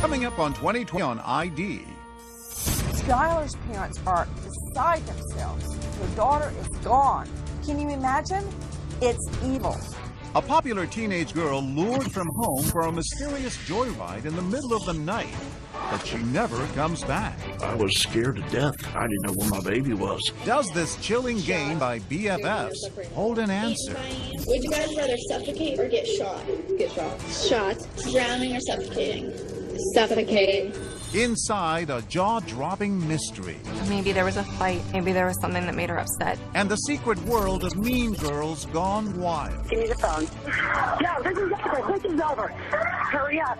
Coming up on 2020 on ID. Skylar's parents are beside themselves. Their daughter is gone. Can you imagine? It's evil. A popular teenage girl lured from home for a mysterious joyride in the middle of the night, but she never comes back. I was scared to death. I didn't know where my baby was. Does this chilling game by BFFs hold an answer? Would you guys rather suffocate or get shot? Get shot. Shot. Drowning or suffocating? Suffocating. Inside a jaw-dropping mystery. Maybe there was a fight. Maybe there was something that made her upset. And the secret world of mean girls gone wild. Give me the phone. No, this is over. This is over. Hurry up.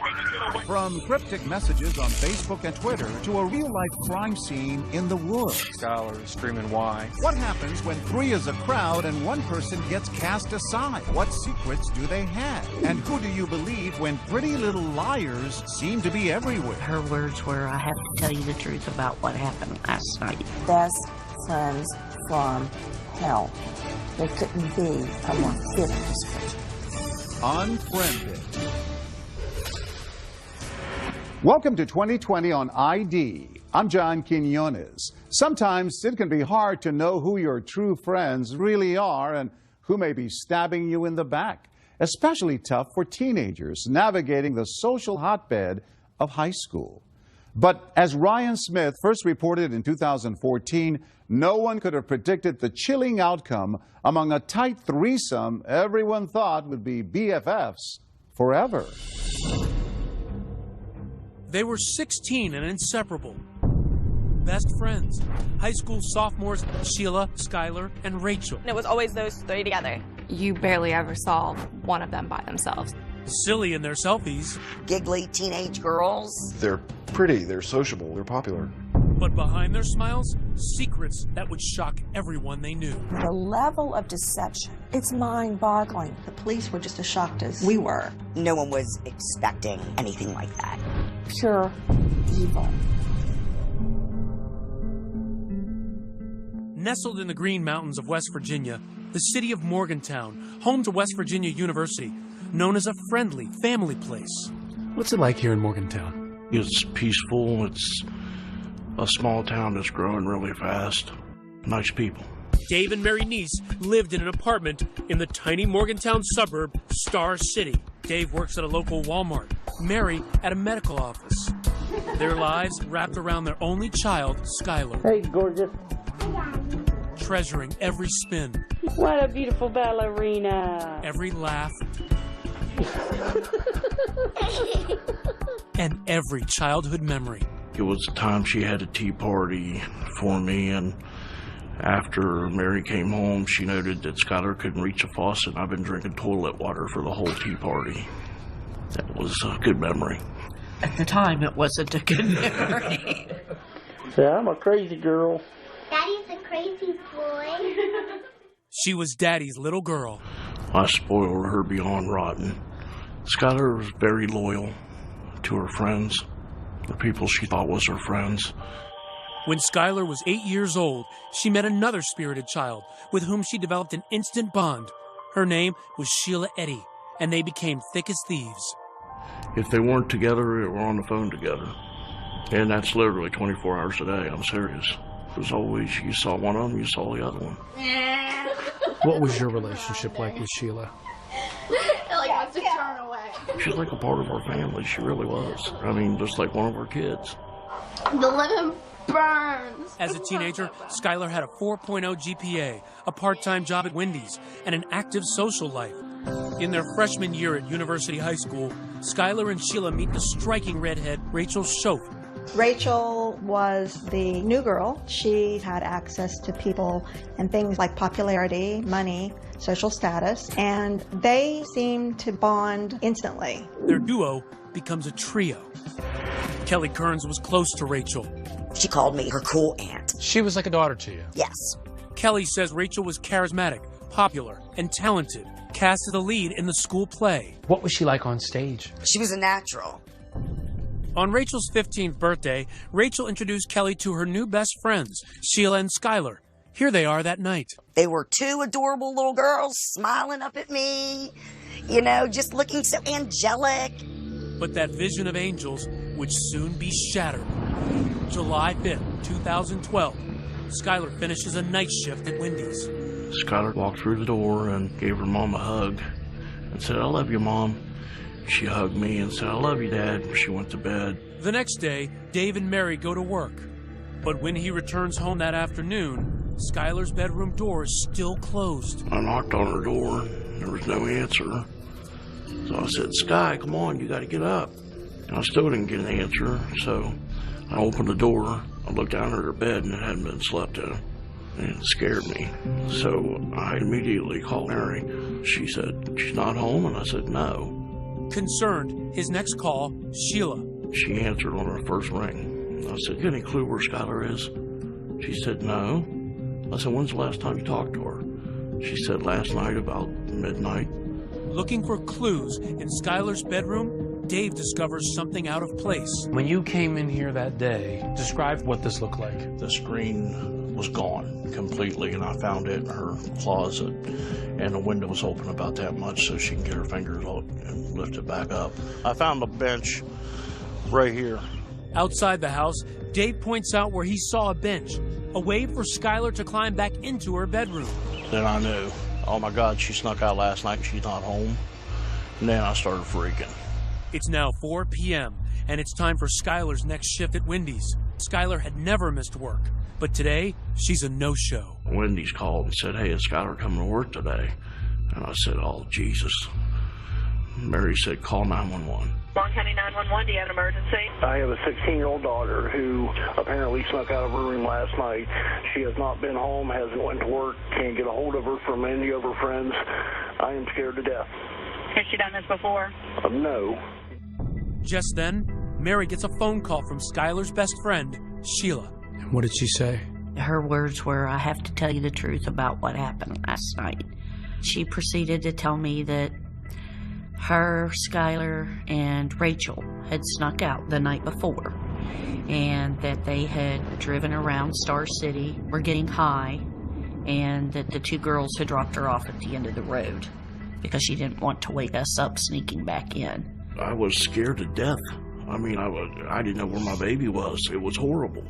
From cryptic messages on Facebook and Twitter to a real-life crime scene in the woods. Skylar is screaming, why? What happens when three is a crowd and one person gets cast aside? What secrets do they have? And who do you believe when pretty little liars seem to be everywhere? Her words were, I have to tell you the truth about what happened last night. Best friends from hell. There couldn't be a more fitting description. Unfriended. Welcome to 2020 on ID. I'm John Quinones. Sometimes it can be hard to know who your true friends really are and who may be stabbing you in the back. Especially tough for teenagers navigating the social hotbed of high school. But as Ryan Smith first reported in 2014, no one could have predicted the chilling outcome among a tight threesome everyone thought would be BFFs forever. They were 16 and inseparable. Best friends. High school sophomores Sheila, Skylar, and Rachel. It was always those three together. You barely ever saw one of them by themselves. Silly in their selfies. Giggly teenage girls. They're pretty, they're sociable, they're popular. But behind their smiles, secrets that would shock everyone they knew. The level of deception, it's mind-boggling. The police were just as shocked as we were. No one was expecting anything like that. Pure evil. Nestled in the Green Mountains of West Virginia, the city of Morgantown, home to West Virginia University, known as a friendly family place. What's it like here in Morgantown? It's peaceful. It's a small town that's growing really fast. Nice people. Dave and Mary Neese lived in an apartment in the tiny Morgantown suburb, Star City. Dave works at a local Walmart, Mary at a medical office. Their lives wrapped around their only child, Skylar. Hey, gorgeous. Treasuring every spin. What a beautiful ballerina. Every laugh. And every childhood memory. It was the time she had a tea party for me, and after Mary came home, she noted that Skylar couldn't reach a faucet. I've been drinking toilet water for the whole tea party. That was a good memory. At the time, it wasn't a good memory. Yeah, I'm a crazy girl. Daddy's a crazy boy. She was Daddy's little girl. I spoiled her beyond rotten. Skylar was very loyal to her friends, the people she thought was her friends. When Skylar was 8 years old, she met another spirited child with whom she developed an instant bond. Her name was Sheila Eddy, and they became thick as thieves. If they weren't together, they were on the phone together. And that's literally 24 hours a day. I'm serious. It was always, you saw one of them, you saw the other one. What was your relationship like with Sheila? Wants to turn away. She's like a part of our family. She really was. I mean, just like one of our kids. The living burns. As a teenager, Skylar had a 4.0 GPA, a part-time job at Wendy's, and an active social life. In their freshman year at University High School, Skylar and Sheila meet the striking redhead Rachel Schoaf. Rachel was the new girl. She had access to people and things like popularity, money, social status, and they seemed to bond instantly. Their duo becomes a trio. Kelly Kearns was close to Rachel. She called me her cool aunt. She was like a daughter to you. Yes. Kelly says Rachel was charismatic, popular, and talented, cast as the lead in the school play. What was she like on stage? She was a natural. On Rachel's 15th birthday, Rachel introduced Kelly to her new best friends, Sheila and Skylar. Here they are that night. They were two adorable little girls smiling up at me, you know, just looking so angelic. But that vision of angels would soon be shattered. July 5th, 2012, Skylar finishes a night shift at Wendy's. Skylar walked through the door and gave her mom a hug and said, "I love you, Mom." She hugged me and said, "I love you, Dad." She went to bed. The next day, Dave and Mary go to work. But when he returns home that afternoon, Skylar's bedroom door is still closed. I knocked on her door. There was no answer. So I said, "Sky, come on, you got to get up." And I still didn't get an answer. So I opened the door. I looked down at her bed and it hadn't been slept in. And it scared me. So I immediately called Mary. She said, "She's not home?" And I said, "No." Concerned, his next call, Sheila. She answered on her first ring. I said, "You got any clue where Skylar is?" She said, "No." I said, "When's the last time you talked to her?" She said, "Last night about midnight." Looking for clues in Skylar's bedroom, Dave discovers something out of place. When you came in here that day, describe what this looked like. The screen was gone completely, and I found it in her closet, and the window was open about that much so she can get her fingers out and lift it back up. I found a bench right here. Outside the house, Dave points out where he saw a bench, a way for Skylar to climb back into her bedroom. Then I knew, oh my God, she snuck out last night and she's not home. And then I started freaking. It's now 4 p.m., and it's time for Skylar's next shift at Wendy's. Skylar had never missed work, but today, she's a no-show. Wendy's called and said, "Hey, is Skylar coming to work today?" And I said, "Oh, Jesus." Mary said, "Call 911. Long County 911, do you have an emergency? I have a 16-year-old daughter who apparently snuck out of her room last night. She has not been home, hasn't went to work, can't get a hold of her from any of her friends. I am scared to death. Has she done this before? No. Just then, Mary gets a phone call from Skylar's best friend, Sheila. And what did she say? Her words were, "I have to tell you the truth about what happened last night." She proceeded to tell me that her, Skylar, and Rachel had snuck out the night before, and that they had driven around Star City, were getting high, and that the two girls had dropped her off at the end of the road because she didn't want to wake us up sneaking back in. I was scared to death. I mean, I didn't know where my baby was. It was horrible.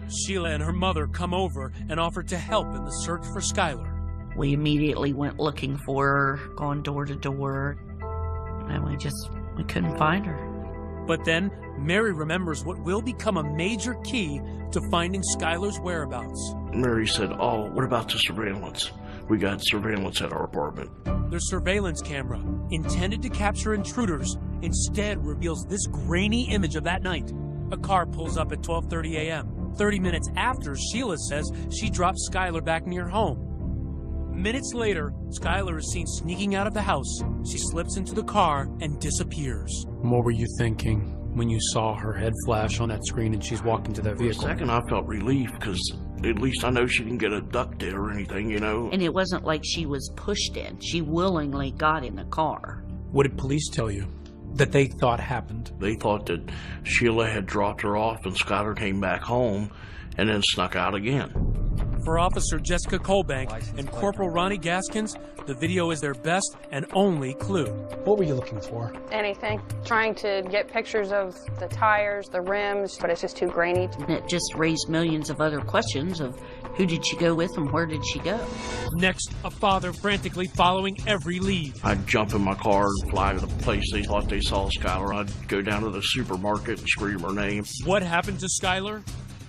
Sheila and her mother come over and offer to help in the search for Skylar. We immediately went looking for her, going door to door, and we couldn't find her. But then, Mary remembers what will become a major key to finding Skylar's whereabouts. Mary said, "Oh, what about the surveillance? We got surveillance at our apartment." The surveillance camera, intended to capture intruders, instead reveals this grainy image of that night. A car pulls up at 12:30 a.m., 30 minutes after Sheila says she dropped Skylar back near home. Minutes later, Skylar is seen sneaking out of the house. She slips into the car and disappears. What were you thinking when you saw her head flash on that screen and she's walking to that vehicle? For a second, I felt relief because at least I know she didn't get abducted or anything, you know. And it wasn't like she was pushed in. She willingly got in the car. What did police tell you that they thought happened? They thought that Sheila had dropped her off and Skylar came back home and then snuck out again. For Officer Jessica Colbank and Corporal Ronnie Gaskins, the video is their best and only clue. What were you looking for? Anything. Trying to get pictures of the tires, the rims, but it's just too grainy. And it just raised millions of other questions of who did she go with and where did she go? Next, a father frantically following every lead. I'd jump in my car and fly to the place they thought they saw Skylar. I'd go down to the supermarket and scream her name. What happened to Skylar?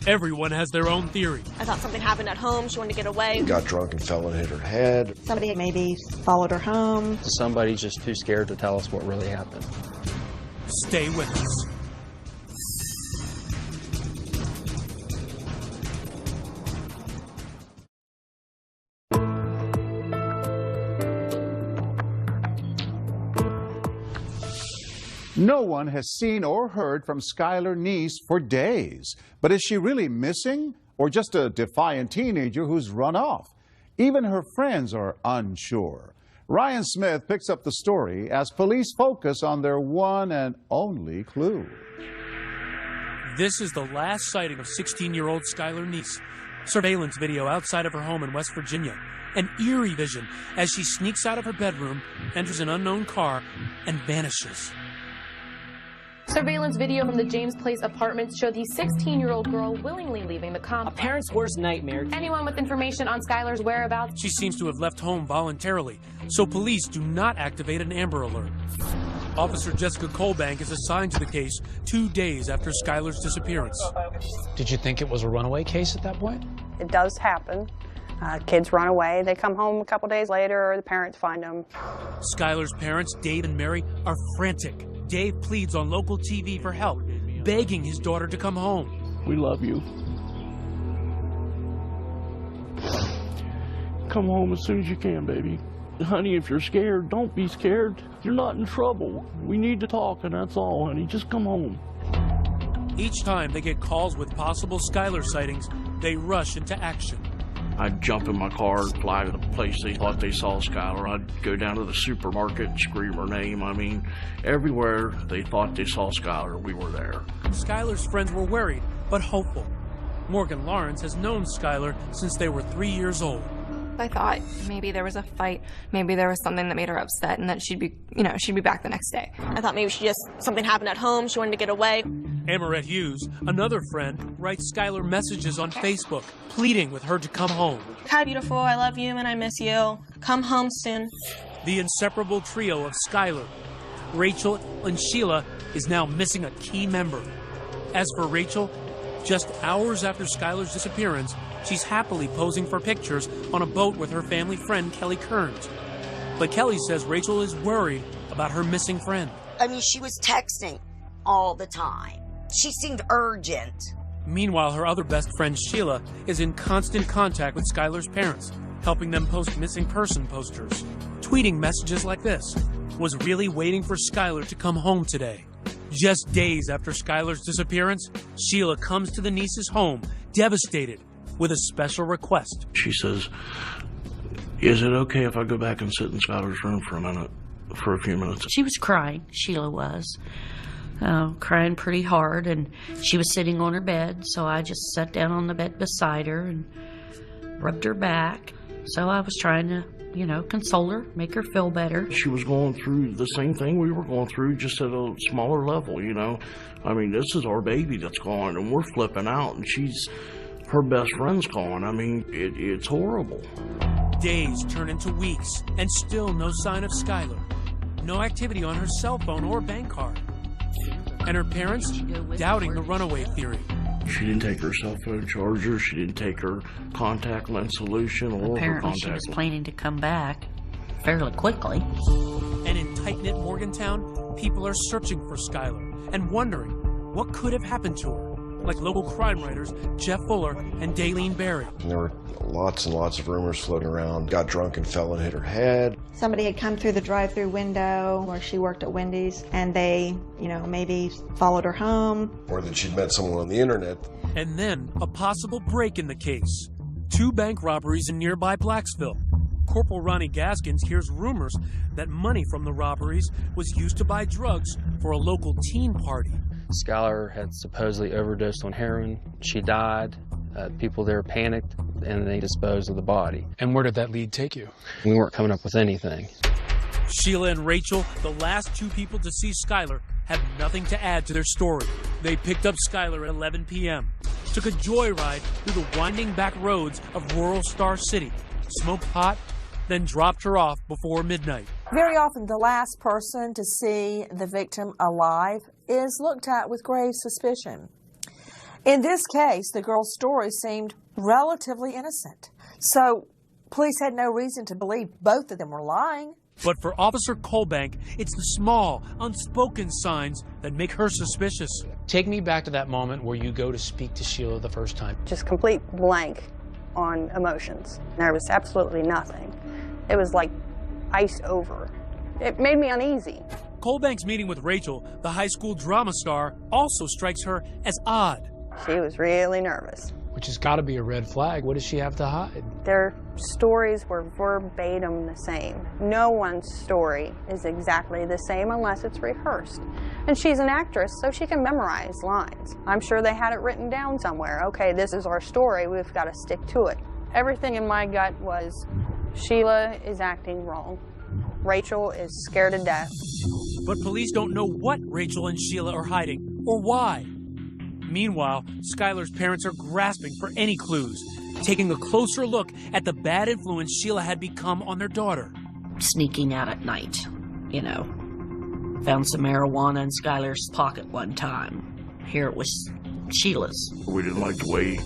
Everyone has their own theory. I thought something happened at home. She wanted to get away. Got drunk and fell and hit her head. Somebody maybe followed her home. Somebody's just too scared to tell us what really happened. Stay with us. No one has seen or heard from Skylar Neese for days. But is she really missing or just a defiant teenager who's run off? Even her friends are unsure. Ryan Smith picks up the story as police focus on their one and only clue. This is the last sighting of 16-year-old Skylar Neese. Surveillance video outside of her home in West Virginia. An eerie vision as she sneaks out of her bedroom, enters an unknown car, and vanishes. Surveillance video from the James Place apartments showed the 16-year-old girl willingly leaving the complex. A parent's worst nightmare. Anyone with information on Skylar's whereabouts? She seems to have left home voluntarily, so police do not activate an Amber Alert. Officer Jessica Colbank is assigned to the case 2 days after Skylar's disappearance. Did you think it was a runaway case at that point? It does happen. Kids run away, they come home a couple days later, or the parents find them. Skylar's parents, Dave and Mary, are frantic. Dave pleads on local TV for help, begging his daughter to come home. We love you. Come home as soon as you can, baby. Honey, if you're scared, don't be scared. You're not in trouble. We need to talk, and that's all, honey. Just come home. Each time they get calls with possible Skylar sightings, they rush into action. I'd jump in my car and fly to the place they thought they saw Skylar. I'd go down to the supermarket and scream her name. I mean, everywhere they thought they saw Skylar, we were there. Skylar's friends were worried, but hopeful. Morgan Lawrence has known Skylar since they were 3 years old. I thought maybe there was a fight, maybe there was something that made her upset, and that she'd be back the next day. I thought maybe something happened at home, she wanted to get away. Amarette Hughes, another friend, writes Skylar messages on Facebook, pleading with her to come home. Hi, beautiful, I love you and I miss you. Come home soon. The inseparable trio of Skylar, Rachel, and Sheila is now missing a key member. As for Rachel, just hours after Skylar's disappearance, she's happily posing for pictures on a boat with her family friend, Kelly Kearns. But Kelly says Rachel is worried about her missing friend. I mean, she was texting all the time. She seemed urgent. Meanwhile, her other best friend, Sheila, is in constant contact with Skylar's parents, helping them post missing person posters, tweeting messages like this: was really waiting for Skylar to come home today. Just days after Skylar's disappearance, Sheila comes to the niece's home, devastated, with a special request. She says, is it okay if I go back and sit in Skylar's room for a few minutes? She was crying, Sheila was. Crying pretty hard, and she was sitting on her bed, so I just sat down on the bed beside her and rubbed her back. So I was trying to, console her, make her feel better. She was going through the same thing we were going through, just at a smaller level, I mean, this is our baby that's gone, and we're flipping out, and her best friend's gone. I mean, it's horrible. Days turn into weeks, and still no sign of Skylar. No activity on her cell phone or bank card. And her parents doubting the runaway theory. She didn't take her cell phone charger. She didn't take her contact lens solution or apparently her contact she was planning to come back fairly quickly. And in tight-knit Morgantown, people are searching for Skylar and wondering what could have happened to her, like local crime writers Jeff Fuller and Daylene Berry. There were lots and lots of rumors floating around. Got drunk and fell and hit her head. Somebody had come through the drive-through window where she worked at Wendy's, and they, maybe followed her home. Or that she'd met someone on the internet. And then a possible break in the case. 2 bank robberies in nearby Blacksville. Corporal Ronnie Gaskins hears rumors that money from the robberies was used to buy drugs for a local teen party. Skylar had supposedly overdosed on heroin. She died. People there panicked, and they disposed of the body. And where did that lead take you? We weren't coming up with anything. Sheila and Rachel, the last 2 people to see Skylar, have nothing to add to their story. They picked up Skylar at 11 p.m., took a joyride through the winding back roads of rural Star City, smoked pot, then dropped her off before midnight. Very often, the last person to see the victim alive is looked at with grave suspicion. In this case, the girl's story seemed relatively innocent. So, police had no reason to believe both of them were lying. But for Officer Colbank, it's the small, unspoken signs that make her suspicious. Take me back to that moment where you go to speak to Sheila the first time. Just complete blank on emotions. There was absolutely nothing. It was like iced over. It made me uneasy. Colbank's meeting with Rachel, the high school drama star, also strikes her as odd. She was really nervous. Which has got to be a red flag. What does she have to hide? Their stories were verbatim the same. No one's story is exactly the same unless it's rehearsed. And she's an actress, so she can memorize lines. I'm sure they had it written down somewhere. Okay, this is our story. We've got to stick to it. Everything in my gut was, Sheila is acting wrong. Rachel is scared to death. But police don't know what Rachel and Sheila are hiding or why. Meanwhile, Skylar's parents are grasping for any clues, taking a closer look at the bad influence Sheila had become on their daughter. Sneaking out at night, you know. Found some marijuana in Skylar's pocket one time. Here it was Sheila's. We didn't like the way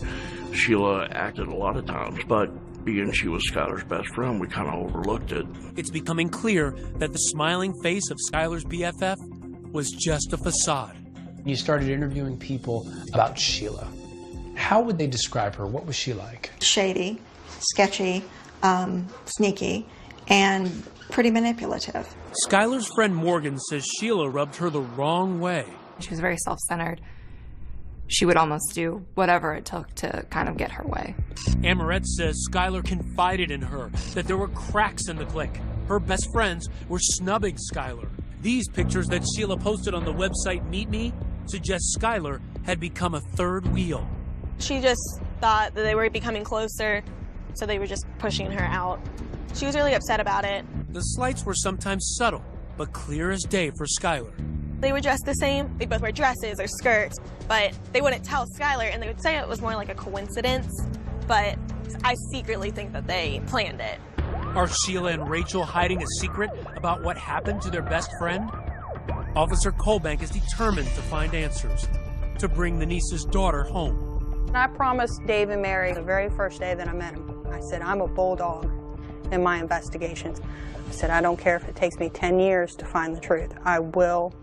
Sheila acted a lot of times, but being she was Skylar's best friend, we kind of overlooked it. It's becoming clear that the smiling face of Skylar's BFF was just a facade. You started interviewing people about Sheila. How would they describe her? What was she like? Shady, sketchy, sneaky, and pretty manipulative. Skylar's friend Morgan says Sheila rubbed her the wrong way. She was very self-centered. She would almost do whatever it took to kind of get her way. Amarette says Skylar confided in her that there were cracks in the clique. Her best friends were snubbing Skylar. These pictures that Sheila posted on the website Meet Me suggest Skylar had become a third wheel. She just thought that they were becoming closer, so they were just pushing her out. She was really upset about it. The slights were sometimes subtle, but clear as day for Skylar. They were dressed the same. They both wear dresses or skirts, but they wouldn't tell Skylar, and they would say it was more like a coincidence, but I secretly think that they planned it. Are Sheila and Rachel hiding a secret about what happened to their best friend? Officer Colbank is determined to find answers, to bring the niece's daughter home. And I promised Dave and Mary the very first day that I met him, I said, I'm a bulldog in my investigations. I said, I don't care if it takes me 10 years to find the truth. I will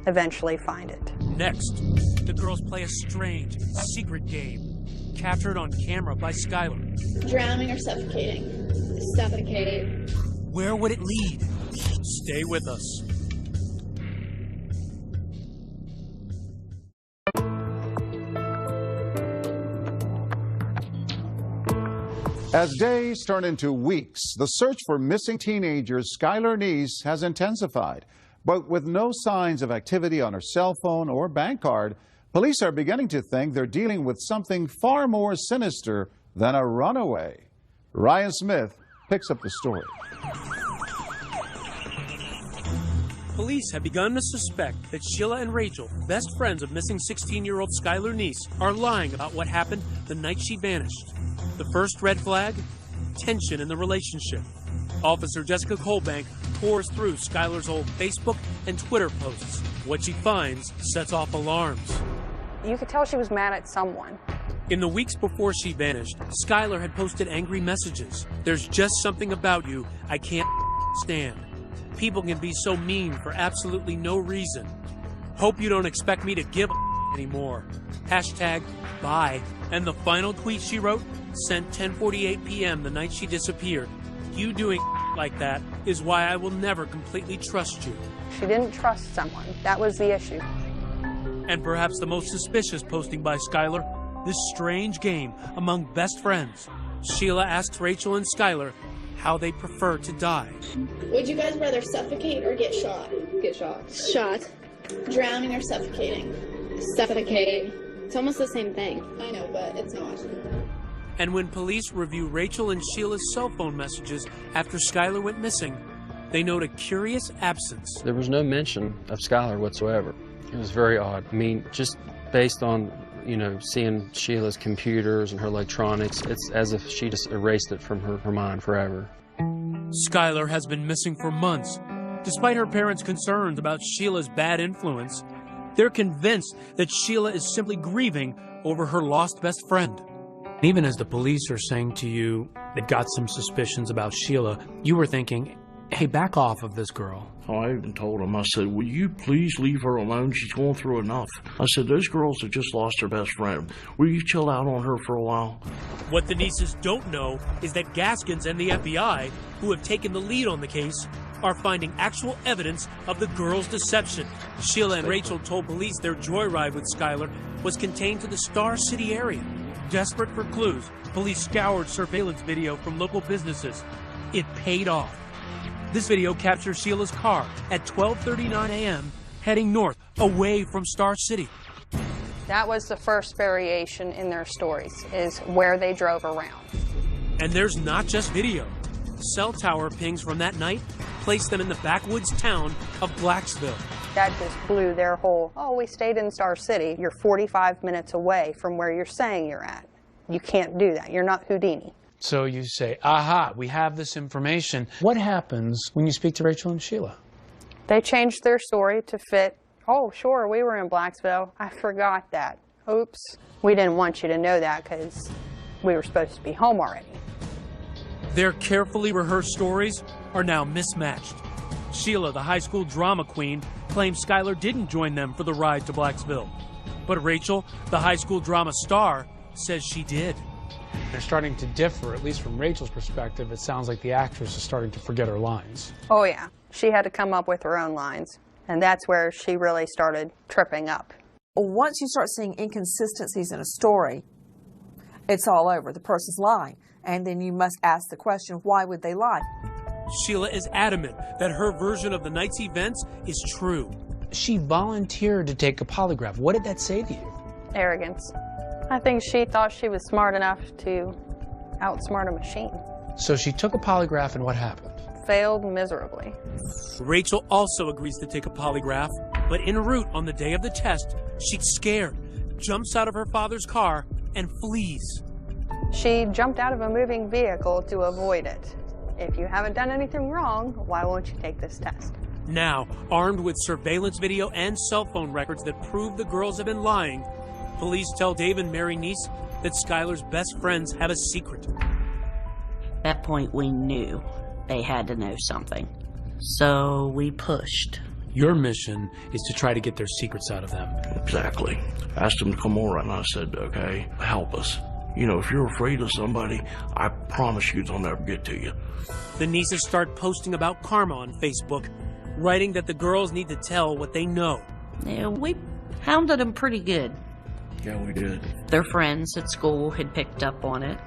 eventually find it. Next, the girls play a strange, secret game, captured on camera by Skylar. Drowning or suffocating? Suffocate. Where would it lead? Stay with us. As days turn into weeks, the search for missing teenager Skylar Neese has intensified. But with no signs of activity on her cell phone or bank card, police are beginning to think they're dealing with something far more sinister than a runaway. Ryan Smith picks up the story. Police have begun to suspect that Sheila and Rachel, best friends of missing 16-year-old Skylar Neese, are lying about what happened the night she vanished. The first red flag? Tension in the relationship. Officer Jessica Colbank pours through Skylar's old Facebook and Twitter posts. What she finds sets off alarms. You could tell she was mad at someone. In the weeks before she vanished, Skylar had posted angry messages. There's just something about you I can't stand. People can be so mean for absolutely no reason. Hope you don't expect me to give anymore. Hashtag bye. And the final tweet she wrote, sent 10:48 p.m. the night she disappeared. You doing like that is why I will never completely trust you. She didn't trust someone. That was the issue. And perhaps the most suspicious posting by Skylar, this strange game among best friends. Sheila asks Rachel and Skylar how they prefer to die. Would you guys rather suffocate or get shot? Get shot. Shot. Drowning or suffocating? Suffocate. It's almost the same thing. I know, but it's not. And when police review Rachel and Sheila's cell phone messages after Skylar went missing, they note a curious absence. There was no mention of Skylar whatsoever. It was very odd. I mean, just based on, seeing Sheila's computers and her electronics, it's as if she just erased it from her mind forever. Skylar has been missing for months. Despite her parents' concerns about Sheila's bad influence, they're convinced that Sheila is simply grieving over her lost best friend. Even as the police are saying to you they've got some suspicions about Sheila, you were thinking, hey, back off of this girl. Oh, I even told him, I said, will you please leave her alone? She's going through enough. I said, those girls have just lost their best friend. Will you chill out on her for a while? What the nieces don't know is that Gaskins and the FBI, who have taken the lead on the case, are finding actual evidence of the girls' deception. Sheila and Rachel told police their joyride with Skylar was contained to the Star City area. Desperate for clues, police scoured surveillance video from local businesses. It paid off. This video captures Sheila's car at 12:39 a.m. heading north, away from Star City. That was the first variation in their stories, is where they drove around. And there's not just video. Cell tower pings from that night placed them in the backwoods town of Blacksville. That just blew their whole, oh, we stayed in Star City. You're 45 minutes away from where you're saying you're at. You can't do that. You're not Houdini. So you say, aha, we have this information. What happens when you speak to Rachel and Sheila? They changed their story to fit, oh, sure, we were in Blacksville. I forgot that. Oops. We didn't want you to know that because we were supposed to be home already. Their carefully rehearsed stories are now mismatched. Sheila, the high school drama queen, claims Skylar didn't join them for the ride to Blacksville. But Rachel, the high school drama star, says she did. They're starting to differ, at least from Rachel's perspective. It sounds like the actress is starting to forget her lines. Oh, yeah. She had to come up with her own lines. And that's where she really started tripping up. Once you start seeing inconsistencies in a story, it's all over. The person's lying. And then you must ask the question, why would they lie? Sheila is adamant that her version of the night's events is true. She volunteered to take a polygraph. What did that say to you? Arrogance. I think she thought she was smart enough to outsmart a machine. So she took a polygraph, and what happened? Failed miserably. Rachel also agrees to take a polygraph, but en route on the day of the test, she's scared, jumps out of her father's car, and flees. She jumped out of a moving vehicle to avoid it. If you haven't done anything wrong, why won't you take this test? Now, armed with surveillance video and cell phone records that prove the girls have been lying, police tell Dave and Mary Neese that Skylar's best friends have a secret. At that point, we knew they had to know something. So we pushed. Your mission is to try to get their secrets out of them. Exactly. Asked them to come over, and I said, okay, help us. You know, if you're afraid of somebody, I promise you they'll never get to you. The Neeses start posting about karma on Facebook, writing that the girls need to tell what they know. Yeah, we hounded them pretty good. Yeah, we did. Their friends at school had picked up on it.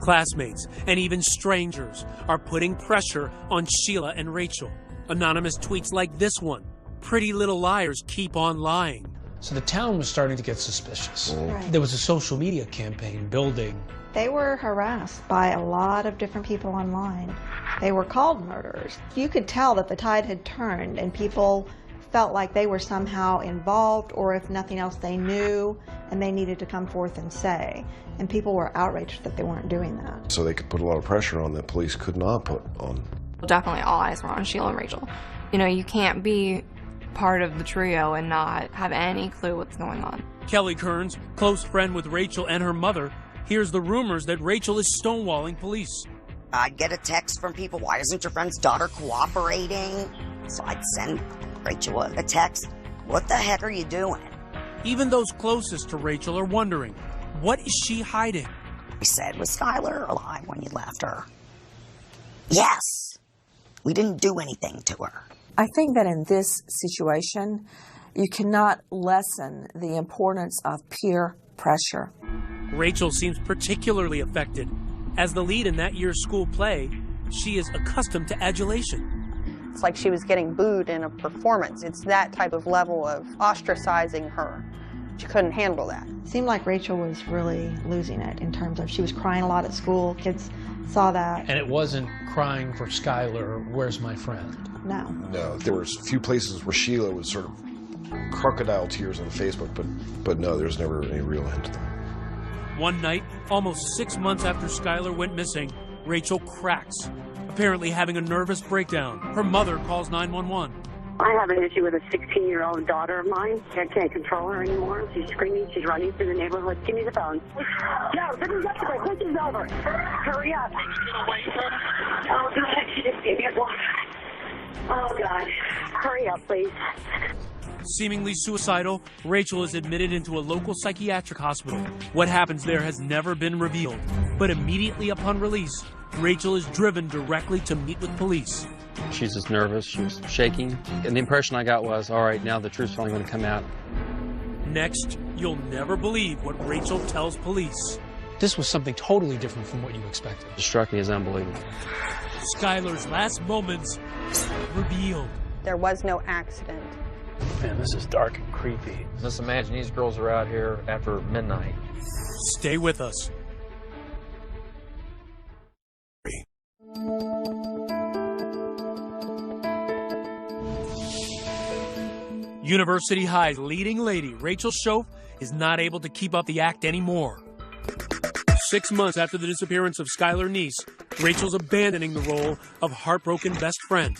Classmates and even strangers are putting pressure on Sheila and Rachel. Anonymous tweets like this one. Pretty little liars keep on lying. So the town was starting to get suspicious. Right. There was a social media campaign building. They were harassed by a lot of different people online. They were called murderers. You could tell that the tide had turned and people felt like they were somehow involved, or if nothing else, they knew and they needed to come forth and say. And people were outraged that they weren't doing that. So they could put a lot of pressure on that police could not put on. Definitely all eyes were on Sheila and Rachel. You know, you can't be part of the trio and not have any clue what's going on. Kelly Kearns, close friend with Rachel and her mother, hears the rumors that Rachel is stonewalling police. I'd get a text from people, why isn't your friend's daughter cooperating? So I'd send Rachel a text, what the heck are you doing? Even those closest to Rachel are wondering, what is she hiding? I said, was Skylar alive when you left her? Yes. We didn't do anything to her. I think that in this situation, you cannot lessen the importance of peer pressure. Rachel seems particularly affected. As the lead in that year's school play, she is accustomed to adulation. It's like she was getting booed in a performance. It's that type of level of ostracizing her. She couldn't handle that. It seemed like Rachel was really losing it in terms of she was crying a lot at school. Kids saw that. And it wasn't crying for Skylar, where's my friend? No. No, there was a few places where Sheila was sort of crocodile tears on Facebook, but no, there's never any real end to that. One night, almost 6 months after Skylar went missing, Rachel cracks, apparently having a nervous breakdown. Her mother calls 911. I have an issue with a 16-year-old daughter of mine. I can't control her anymore. She's screaming. She's running through the neighborhood. Give me the phone. No, this is over. This is over. Hurry up. Oh, God. She just gave me a block. Oh, God. Hurry up, please. Seemingly suicidal, Rachel is admitted into a local psychiatric hospital. What happens there has never been revealed. But immediately upon release, Rachel is driven directly to meet with police. She's just nervous, she was shaking, and the impression I got was, all right, now the truth's finally going to come out. Next, you'll never believe what Rachel tells police. This was something totally different from what you expected. It struck me as unbelievable. Skylar's last moments revealed. There was no accident. Man, this is dark and creepy. Just imagine these girls are out here after midnight. Stay with us. University High's leading lady, Rachel Schoaf, is not able to keep up the act anymore. 6 months after the disappearance of Skylar Neese, Rachel's abandoning the role of heartbroken best friend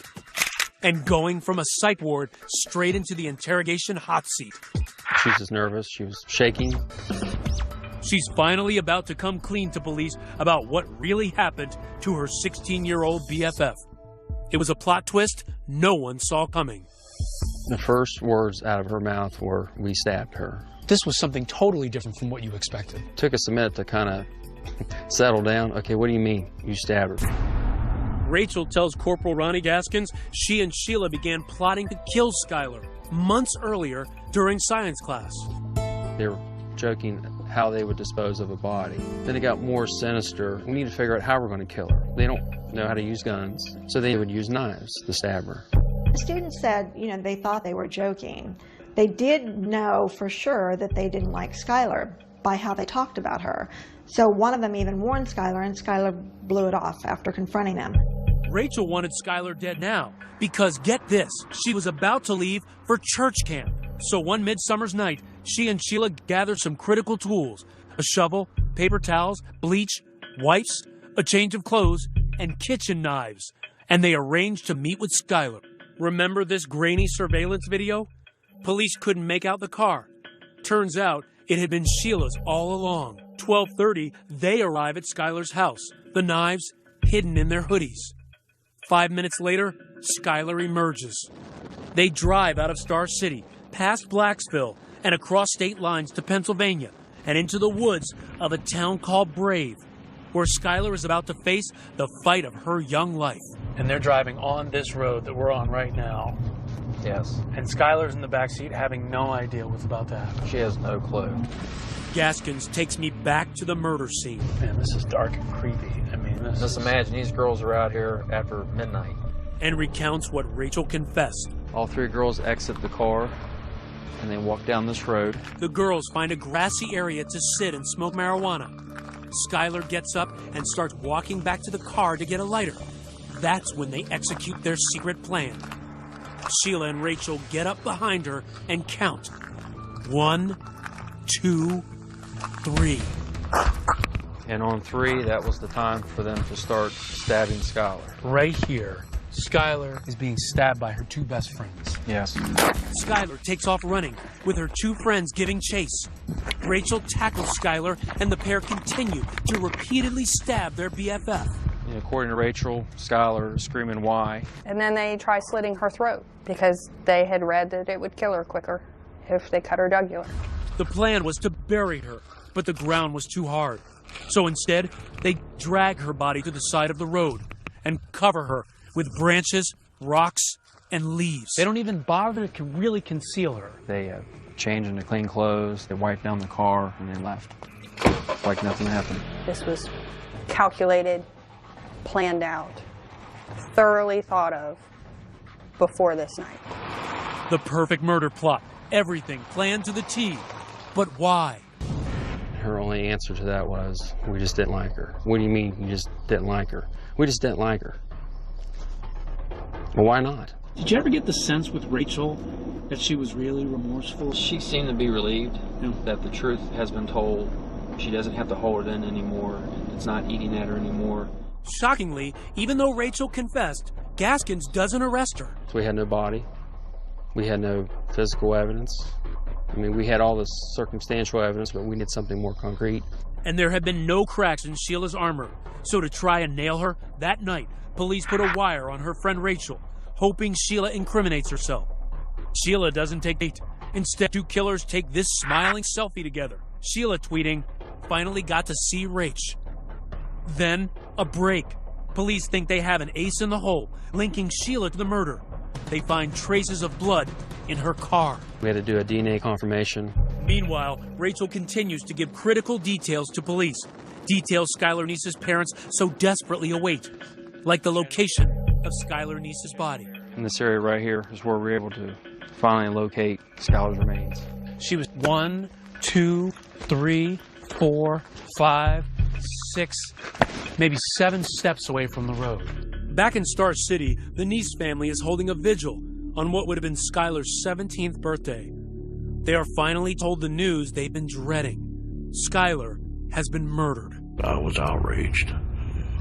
and going from a psych ward straight into the interrogation hot seat. She was just nervous. She was shaking. She's finally about to come clean to police about what really happened to her 16-year-old BFF. It was a plot twist no one saw coming. The first words out of her mouth were, "We stabbed her." This was something totally different from what you expected. It took us a minute to kind of settle down. Okay, what do you mean you stabbed her? Rachel tells Corporal Ronnie Gaskins she and Sheila began plotting to kill Skylar months earlier during science class. They were joking how they would dispose of a body. Then it got more sinister. We need to figure out how we're going to kill her. They don't know how to use guns, so they would use knives to stab her. The students said, they thought they were joking. They did know for sure that they didn't like Skylar by how they talked about her. So one of them even warned Skylar, and Skylar blew it off after confronting them. Rachel wanted Skylar dead now because, get this, she was about to leave for church camp. So one midsummer's night, she and Sheila gathered some critical tools: a shovel, paper towels, bleach, wipes, a change of clothes, and kitchen knives. And they arranged to meet with Skylar. Remember this grainy surveillance video? Police couldn't make out the car. Turns out it had been Sheila's all along. 12:30, they arrive at Skylar's house, the knives hidden in their hoodies. 5 minutes later, Skylar emerges. They drive out of Star City, past Blacksville, and across state lines to Pennsylvania, and into the woods of a town called Brave, where Skylar is about to face the fight of her young life. And they're driving on this road that we're on right now. Yes. And Skylar's in the backseat having no idea what's about to happen. She has no clue. Gaskins takes me back to the murder scene. Man, this is dark and creepy. I mean, Just imagine these girls are out here after midnight. And recounts what Rachel confessed. All three girls exit the car and they walk down this road. The girls find a grassy area to sit and smoke marijuana. Skylar gets up and starts walking back to the car to get a lighter. That's when they execute their secret plan. Sheila and Rachel get up behind her and count. 1, 2, 3. And on 3, that was the time for them to start stabbing Skylar. Right here, Skylar is being stabbed by her 2 best friends. Yes. Skylar takes off running, with her 2 friends giving chase. Rachel tackles Skylar, and the pair continue to repeatedly stab their BFF. According to Rachel, Skylar is screaming, "Why?" And then they try slitting her throat because they had read that it would kill her quicker if they cut her jugular. The plan was to bury her, but the ground was too hard. So instead, they drag her body to the side of the road and cover her with branches, rocks, and leaves. They don't even bother to really conceal her. They changed into clean clothes, they wiped down the car, and they left. Like nothing happened. This was calculated, planned out, thoroughly thought of before this night. The perfect murder plot. Everything planned to the T. But why? Her only answer to that was, "We just didn't like her." "What do you mean you just didn't like her?" "We just didn't like her." Well, why not? Did you ever get the sense with Rachel that she was really remorseful? She seemed to be relieved that the truth has been told. She doesn't have to hold it in anymore. It's not eating at her anymore. Shockingly, even though Rachel confessed, Gaskins doesn't arrest her. So we had no body. We had no physical evidence. I mean, we had all this circumstantial evidence, but we needed something more concrete. And there had been no cracks in Sheila's armor. So to try and nail her, that night, police put a wire on her friend Rachel, hoping Sheila incriminates herself. Sheila doesn't take bait. Instead, 2 killers take this smiling selfie together. Sheila tweeting, "Finally got to see Rach." Then, a break. Police think they have an ace in the hole, linking Sheila to the murder. They find traces of blood in her car. We had to do a DNA confirmation. Meanwhile, Rachel continues to give critical details to police. Details Skylar Neese's parents so desperately await, like the location of Skylar Neese's body. In this area right here is where we were able to finally locate Skylar's remains. She was 1, 2, 3, 4, 5, 6, maybe 7 steps away from the road. Back in Star City, the Neese family is holding a vigil, on what would have been Skylar's 17th birthday. They are finally told the news they've been dreading. Skylar has been murdered. I was outraged.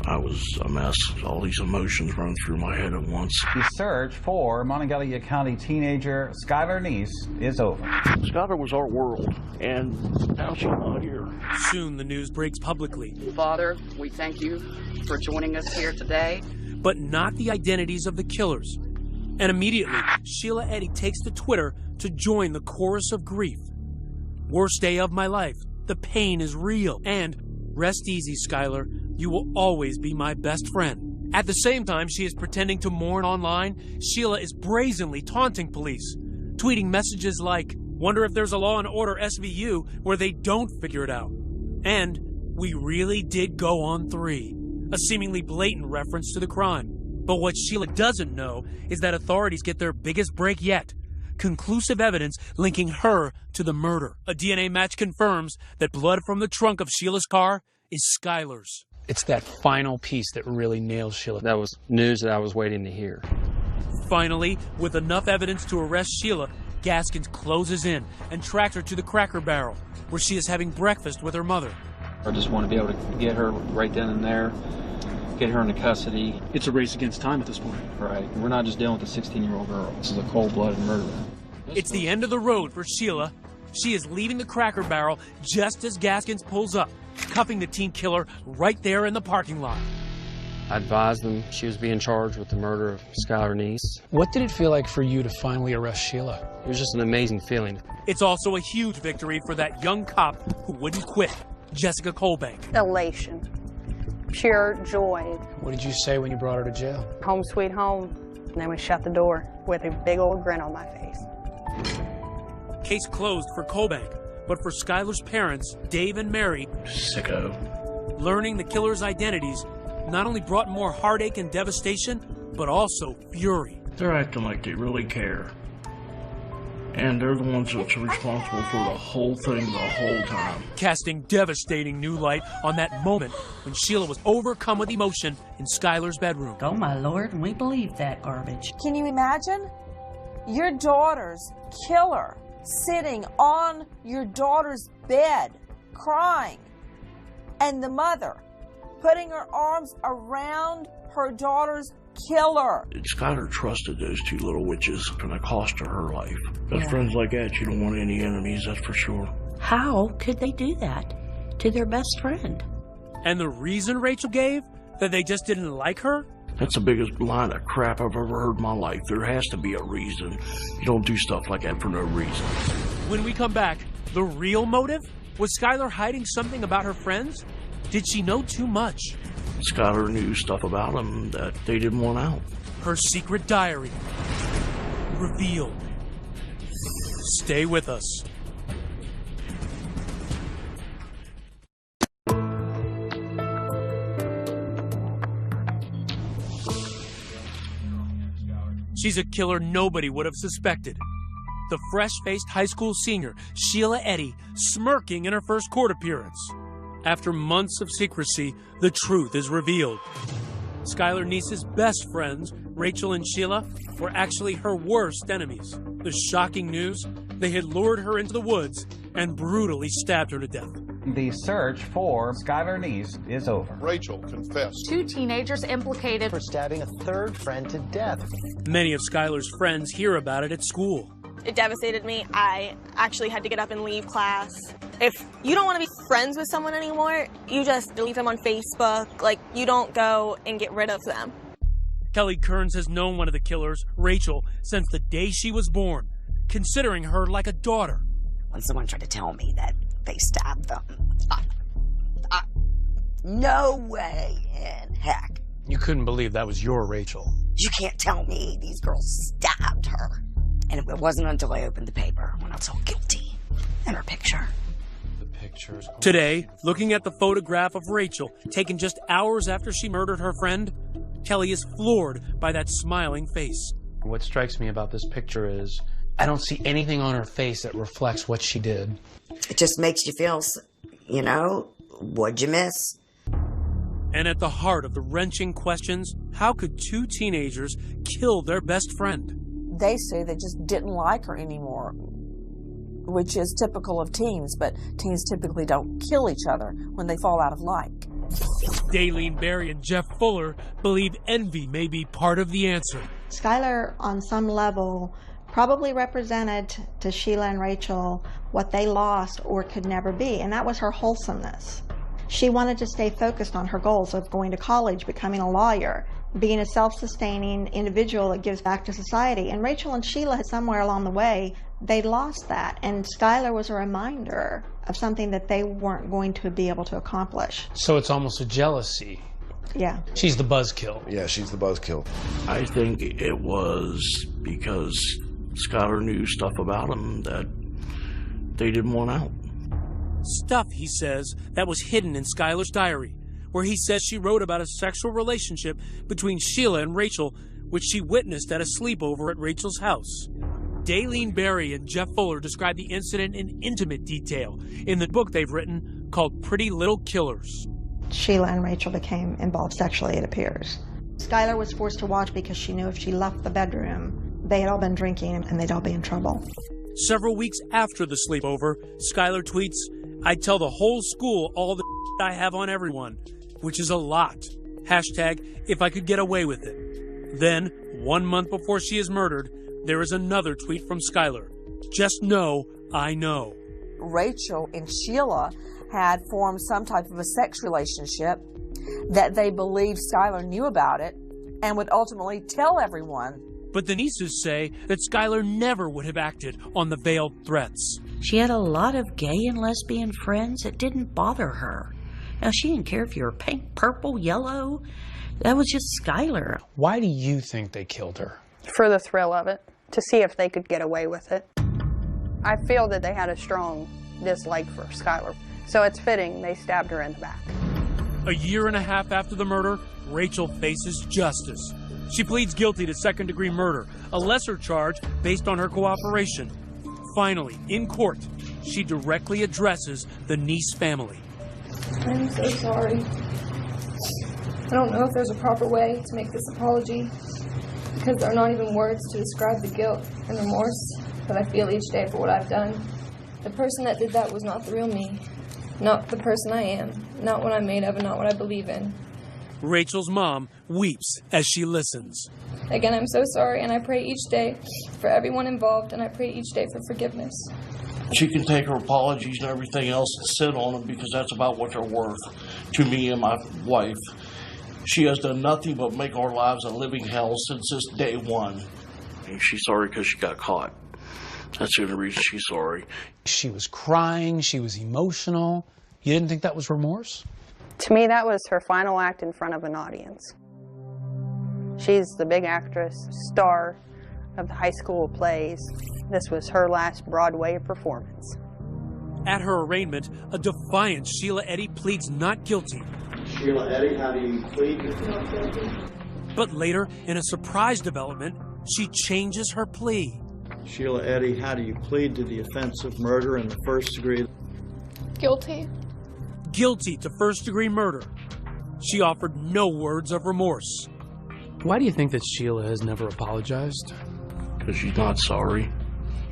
I was a mess. All these emotions run through my head at once. The search for Monongalia County teenager Skylar Neese is over. Skylar was our world, and now she's not here. Soon the news breaks publicly. Father, we thank you for joining us here today. But not the identities of the killers. And immediately, Sheila Eddy takes to Twitter to join the chorus of grief. Worst day of my life. The pain is real. And rest easy, Skylar. You will always be my best friend. At the same time she is pretending to mourn online, Sheila is brazenly taunting police, tweeting messages like, "Wonder if there's a Law and Order SVU where they don't figure it out." And "We really did go on 3," a seemingly blatant reference to the crime. But what Sheila doesn't know is that authorities get their biggest break yet. Conclusive evidence linking her to the murder. A DNA match confirms that blood from the trunk of Sheila's car is Skylar's. It's that final piece that really nails Sheila. That was news that I was waiting to hear. Finally, with enough evidence to arrest Sheila, Gaskins closes in and tracks her to the Cracker Barrel, where she is having breakfast with her mother. I just want to be able to get her right then and there, get her into custody. It's a race against time at this point. Right. We're not just dealing with a 16-year-old girl. This is a cold-blooded murderer. It's the end of the road for Sheila. She is leaving the Cracker Barrel just as Gaskins pulls up, cuffing the teen killer right there in the parking lot. I advised them she was being charged with the murder of Skylar Neese. What did it feel like for you to finally arrest Sheila? It was just an amazing feeling. It's also a huge victory for that young cop who wouldn't quit, Jessica Colbank. Elation. Pure joy. What did you say when you brought her to jail? Home sweet home. And then we shut the door with a big old grin on my face. Case closed for Colbank, but for Skylar's parents, Dave and Mary, Sicko. Learning the killer's identities not only brought more heartache and devastation, but also fury. They're acting like they really care. And they're the ones that's responsible for the whole thing the whole time. Casting devastating new light on that moment when Sheila was overcome with emotion in Skylar's bedroom. Oh, my Lord, we believe that garbage. Can you imagine? Your daughter's killer sitting on your daughter's bed, crying, and the mother putting her arms around her daughter's killer. Skylar trusted those two little witches, and it cost her her life. But friends like that, you don't want any enemies, that's for sure. How could they do that to their best friend? And the reason Rachel gave? That they just didn't like her? That's the biggest line of crap I've ever heard in my life. There has to be a reason. You don't do stuff like that for no reason. When we come back, the real motive? Was Skylar hiding something about her friends? Did she know too much? Skylar knew stuff about him that they didn't want out. Her secret diary revealed. Stay with us. She's a killer nobody would have suspected. The fresh-faced high school senior, Sheila Eddy, smirking in her first court appearance. After months of secrecy, the truth is revealed. Skylar Neese's best friends, Rachel and Sheila, were actually her worst enemies. The shocking news, they had lured her into the woods and brutally stabbed her to death. The search for Skylar Neese is over. Rachel confessed. 2 teenagers implicated for stabbing a third friend to death. Many of Skylar's friends hear about it at school. It devastated me. I actually had to get up and leave class. If you don't want to be friends with someone anymore, you just delete them on Facebook. Like, you don't go and get rid of them. Kelly Kearns has known one of the killers, Rachel, since the day she was born, considering her like a daughter. When someone tried to tell me that they stabbed them, no way in heck. You couldn't believe that was your Rachel. You can't tell me these girls stabbed her. And it wasn't until I opened the paper when I was all guilty and her picture. Today, looking at the photograph of Rachel, taken just hours after she murdered her friend, Kelly is floored by that smiling face. What strikes me about this picture is I don't see anything on her face that reflects what she did. It just makes you feel, you know, what'd you miss? And at the heart of the wrenching questions, how could 2 teenagers kill their best friend? they say they just didn't like her anymore, which is typical of teens, but teens typically don't kill each other when they fall out of like. Daylene Berry and Jeff Fuller believe envy may be part of the answer. Skylar, on some level, probably represented to Sheila and Rachel what they lost or could never be, and that was her wholesomeness. She wanted to stay focused on her goals of going to college, becoming a lawyer, being a self-sustaining individual that gives back to society. And Rachel and Sheila had somewhere along the way, they lost that. And Skylar was a reminder of something that they weren't going to be able to accomplish. So it's almost a jealousy. Yeah. She's the buzzkill. Yeah, she's the buzzkill. I think it was because Skylar knew stuff about him that they didn't want out. Stuff, he says, that was hidden in Skylar's diary, where he says she wrote about a sexual relationship between Sheila and Rachel, which she witnessed at a sleepover at Rachel's house. Daylene Berry and Jeff Fuller describe the incident in intimate detail in the book they've written called Pretty Little Killers. Sheila and Rachel became involved sexually, it appears. Skylar was forced to watch because she knew if she left the bedroom, they had all been drinking and they'd all be in trouble. Several weeks after the sleepover, Skylar tweets, "I tell the whole school all the I have on everyone," which is a lot. Hashtag, if I could get away with it. Then, 1 month before she is murdered, there is another tweet from Skylar. "Just know, I know." Rachel and Sheila had formed some type of a sex relationship that they believed Skylar knew about it and would ultimately tell everyone. But the nieces say that Skylar never would have acted on the veiled threats. She had a lot of gay and lesbian friends. It didn't bother her. Now, she didn't care if you were pink, purple, yellow. That was just Skylar. Why do you think they killed her? For the thrill of it, to see if they could get away with it. I feel that they had a strong dislike for Skylar, so it's fitting they stabbed her in the back. A year and a half after the murder, Rachel faces justice. She pleads guilty to second-degree murder, a lesser charge based on her cooperation. Finally, in court, she directly addresses the Neese family. I'm so sorry. I don't know if there's a proper way to make this apology, because there are not even words to describe the guilt and remorse that I feel each day for what I've done. The person that did that was not the real me, not the person I am, not what I'm made of, and not what I believe in. Rachel's mom weeps as she listens. Again, I'm so sorry, and I pray each day for everyone involved, and I pray each day for forgiveness. She can take her apologies and everything else and sit on them because that's about what they're worth to me and my wife. She has done nothing but make our lives a living hell since this day one. And she's sorry because she got caught. That's the only reason she's sorry. She was crying. She was emotional. You didn't think that was remorse? To me, that was her final act in front of an audience. She's the big actress, star of the high school plays. This was her last Broadway performance. At her arraignment, a defiant Sheila Eddy pleads not guilty. Sheila Eddy, how do you plead not guilty? But later, in a surprise development, she changes her plea. Sheila Eddy, how do you plead to the offense of murder in the first degree? Guilty. Guilty to first-degree murder. She offered no words of remorse. Why do you think that Sheila has never apologized? Because she's not sorry.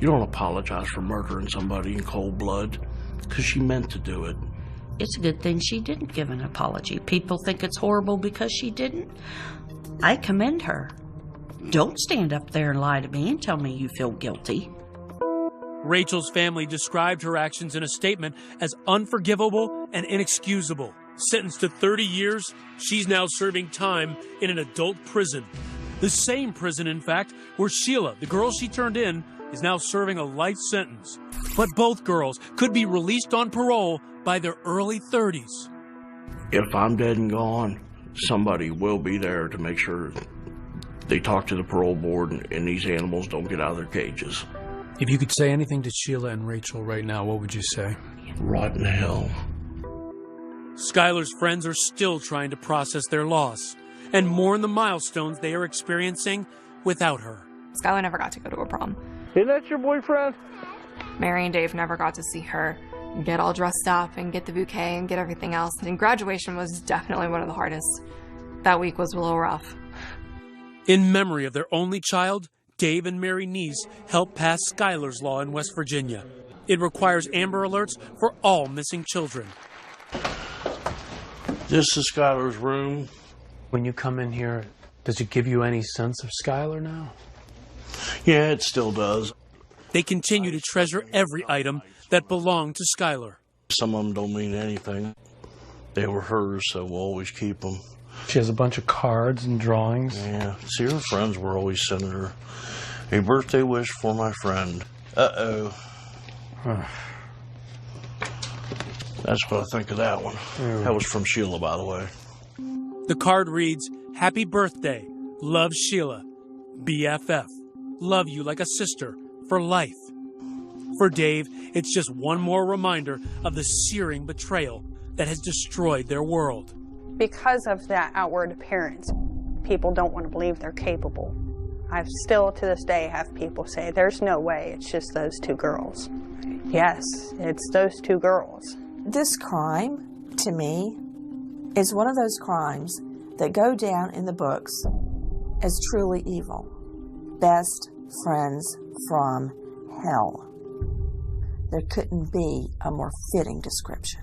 You don't apologize for murdering somebody in cold blood because she meant to do it. It's a good thing she didn't give an apology. People think it's horrible because she didn't. I commend her. Don't stand up there and lie to me and tell me you feel guilty. Rachel's family described her actions in a statement as unforgivable and inexcusable. Sentenced to 30 years, she's now serving time in an adult prison. The same prison, in fact, where Sheila, the girl she turned in, is now serving a life sentence. But both girls could be released on parole by their early 30s. If I'm dead and gone, somebody will be there to make sure they talk to the parole board and these animals don't get out of their cages. If you could say anything to Sheila and Rachel right now, what would you say? Rot in hell. Skylar's friends are still trying to process their loss and mourn the milestones they are experiencing without her. Skylar never got to go to a prom. Isn't that your boyfriend? Mary and Dave never got to see her get all dressed up and get the bouquet and get everything else. And graduation was definitely one of the hardest. That week was a little rough. In memory of their only child, Dave and Mary Neese helped pass Skylar's Law in West Virginia. It requires Amber Alerts for all missing children. This is Skylar's room. When you come in here, does it give you any sense of Skylar now? Yeah, it still does. They continue to treasure every item that belonged to Skylar. Some of them don't mean anything. They were hers, so we'll always keep them. She has a bunch of cards and drawings. Yeah, see, her friends were always sending her a birthday wish for my friend. Uh-oh. That's what I think of that one. That was from Sheila, by the way. The card reads, "Happy birthday. Love, Sheila. BFF. Love you like a sister for life." For Dave, it's just one more reminder of the searing betrayal that has destroyed their world. Because of that outward appearance, people don't want to believe they're capable. I still, to this day, have people say, there's no way, it's just those two girls. Yes, it's those two girls. This crime, to me, is one of those crimes that go down in the books as truly evil. Best friends from hell. There couldn't be a more fitting description.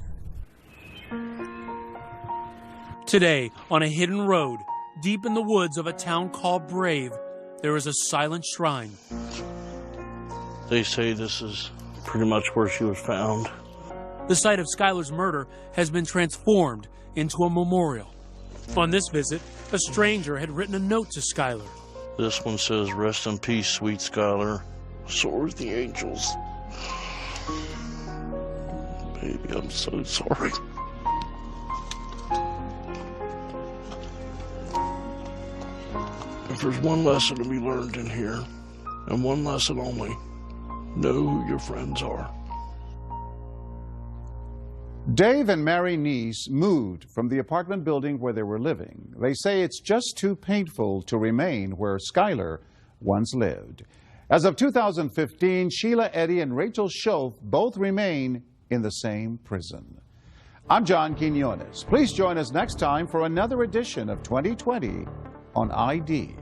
Today, on a hidden road, deep in the woods of a town called Brave, there is a silent shrine. They say this is pretty much where she was found. The site of Skylar's murder has been transformed into a memorial. On this visit, a stranger had written a note to Skylar. This one says, "Rest in peace, sweet Skylar. Soar with the angels." Baby, I'm so sorry. If there's one lesson to be learned in here, and one lesson only, know who your friends are. Dave and Mary Neese moved from the apartment building where they were living. They say it's just too painful to remain where Skylar once lived. As of 2015, Sheila Eddy and Rachel Schultz both remain in the same prison. I'm John Quinones. Please join us next time for another edition of 2020 on ID.